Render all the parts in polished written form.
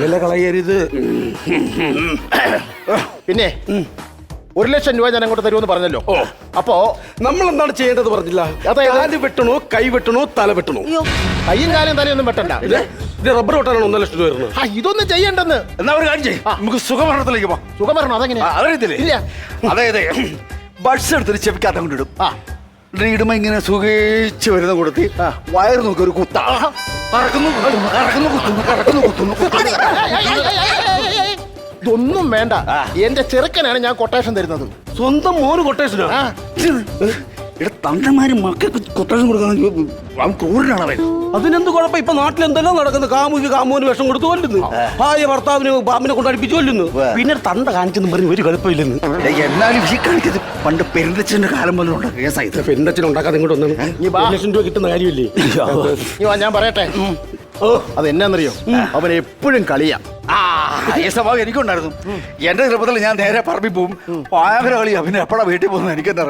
വില കളയരുത്. പിന്നെ 1,00,000 രൂപ ഞാൻ അങ്ങോട്ട് തരുമെന്ന് പറഞ്ഞല്ലോ. അപ്പോ നമ്മൾ എന്താണ് ചെയ്യേണ്ടത് പറഞ്ഞില്ല? കാല് വെട്ടണോ, കൈ വെട്ടണോ, തല വെട്ടണോ? കയ്യും കാലും തലയൊന്നും വെട്ടണ്ട. ഇത് റബ്ബർ വെട്ടാനാണ് 1,00,000 രൂപ വരുന്നത്. ഇതൊന്നും ചെയ്യണ്ടെന്ന്. എന്നാ ഒരു കാര്യം ചെയ്യും, നമുക്ക് സുഖമരണത്തിലേക്ക് പോവാം. സുഖമരണോ? അതെങ്ങനെയാ? അറിയത്തില്ലേ? ഇല്ല. അതായത് ബഡ്സ് എടുത്തിട്ട് ചെവിക്കകത്ത് കൊണ്ടിടും. ഇടുമ്പോ ഇങ്ങനെ സുഖിച്ച് വരുന്ന കൊടുത്തി വയറ് നോക്കി ഒരു കുത്ത കറക്കുന്നു കുത്തുന്നു. ഇതൊന്നും വേണ്ട. എന്റെ ചെറുക്കനാണ് ഞാൻ കൊട്ടേഷൻ തരുന്നത്. സ്വന്തം മോന് കൊട്ടേഷനാ? ഇവിടെ തന്തമാര് മക്കൾക്ക് കൊട്ടേഷൻ കൊടുക്കാൻ ക്രൂരനാണ് അവൻ. അതിനെന്ത് കുഴപ്പം? ഇപ്പൊ നാട്ടിൽ എന്തെല്ലാം നടക്കുന്നു. കാമുവിന് വിഷം കൊടുത്തു കൊല്ലുന്നു, ഭാര്യ ഭർത്താവിന് പാമ്പിനെ കൊണ്ട് അടുപ്പിച്ചു കൊല്ലുന്നു. പിന്നെ തന്ത കാണിച്ചെന്ന് പറഞ്ഞ് ഒരു കുഴപ്പമില്ലെന്ന്. എന്നാലും ഈ കാണിച്ചത് പണ്ട് പെരുന്തച്ഛന്റെ കാലം പോലും ഉണ്ട് കേസായത്. പെരുന്തച്ഛൻ ഉണ്ടാക്കാതെ ഇങ്ങോട്ട് വന്നാണ് 1,00,000 രൂപ കിട്ടുന്ന കാര്യമില്ലേ? ഞാൻ പറയട്ടെ, അത് എന്നാന്നറിയോ, അവൻ എപ്പോഴും കളിയാ. ഈ സ്വഭാവം എനിക്കുണ്ടായിരുന്നു. എന്റെ ചെറുപ്പത്തിൽ ഞാൻ നേരെ പറമ്പിൽ പോവും, ഭയങ്കര കളിയാ. പിന്നെ എപ്പോഴാ വീട്ടിൽ പോകുന്നത് എനിക്കെന്താ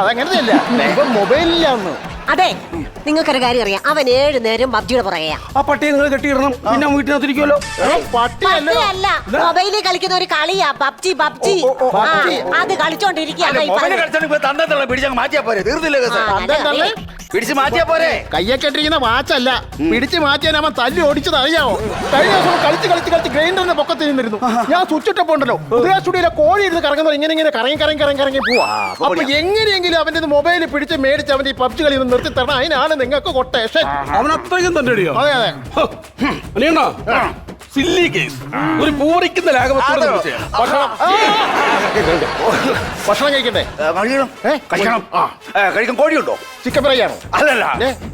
അതങ്ങനെയല്ല, ഇവൻ മൊബൈലിലാന്ന്. അതെ, നിങ്ങൾക്കൊരു കാര്യം അറിയാം, അവൻ 7 നേരം പബ്ജിയുടെ പുറകെയാ. ആ പട്ടിയെ നിങ്ങൾ കെട്ടിയിടണം, പിന്നെ വീട്ടിനകത്തിരിക്കുമല്ലോ. പട്ടിയല്ല, മൊബൈലിൽ കളിക്കുന്ന ഒരു കളിയാ പബ്ജി. അത് കളിച്ചോണ്ടിരിക്കുകയാണ്. പിടിച്ചങ്ങ് മാറ്റിയാ പോരെ, തീർന്നില്ലേ? പിടിച്ച് മാറ്റിയാ പോരെ. കയ്യൊക്കെ ഇട്ടിരിക്കുന്ന വാച്ചല്ല, പിടിച്ച് മാറ്റിയാൻ അവൻ തല്ലി ഓടിച്ചത് അറിയാമോ? കഴിഞ്ഞ ദിവസം കളിച്ച് ഗ്രൈൻഡറിന്റെ പൊക്കത്ത് നിന്നിരുന്നു. ഞാൻ സ്വിച്ച് ഇട്ടപ്പോ ഉണ്ടല്ലോ, സ്റ്റുഡിയോയിലെ കോഴി ഇരുന്ന് കറങ്ങുന്നത് ഇങ്ങനെ കറങ്ങി പോവാ. അപ്പൊ എങ്ങനെയെങ്കിലും അവന്റെ മൊബൈൽ പിടിച്ച് മേടിച്ച് അവന്റെ ഈ പബ്ജി കളി നിർത്തി തരണം. അതിനാണ് നിങ്ങൾക്ക് കൊട്ടേഷൻ. അവൻ അത്രയും തന്നെ അടിയോ? അതെ അനിയണ്ണാ, സില്ലി കേസ്, ഒരു പൂറിക്കുന്ന ലാഘവത്തോടെ ഭക്ഷണം കഴിക്കട്ടെ? കഴിക്കാൻ കോഴിയുണ്ടോ? ചിക്കൻ ഫ്രൈ ആണോ? അല്ലല്ല,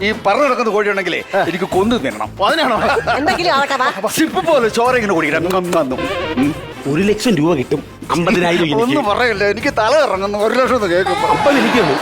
ഈ പറഞ്ഞു നടക്കുന്ന കോഴി ഉണ്ടെങ്കിലേ എനിക്ക് കൊന്നു തിന്നണം. അതിനാണോ? എന്തെങ്കിലും ആവട്ടെ, വാ. സിപ്പ് പോലെ ചോര ഇങ്ങനെ കുടിക്കണം. 1,00,000 രൂപ കിട്ടും. 50,000 ഒന്നും പറയല്ലേ, എനിക്ക് തല ഇറങ്ങുന്നു. 1,00,000 കേൾക്കുമ്പോ അപ്പം എനിക്കൊന്നു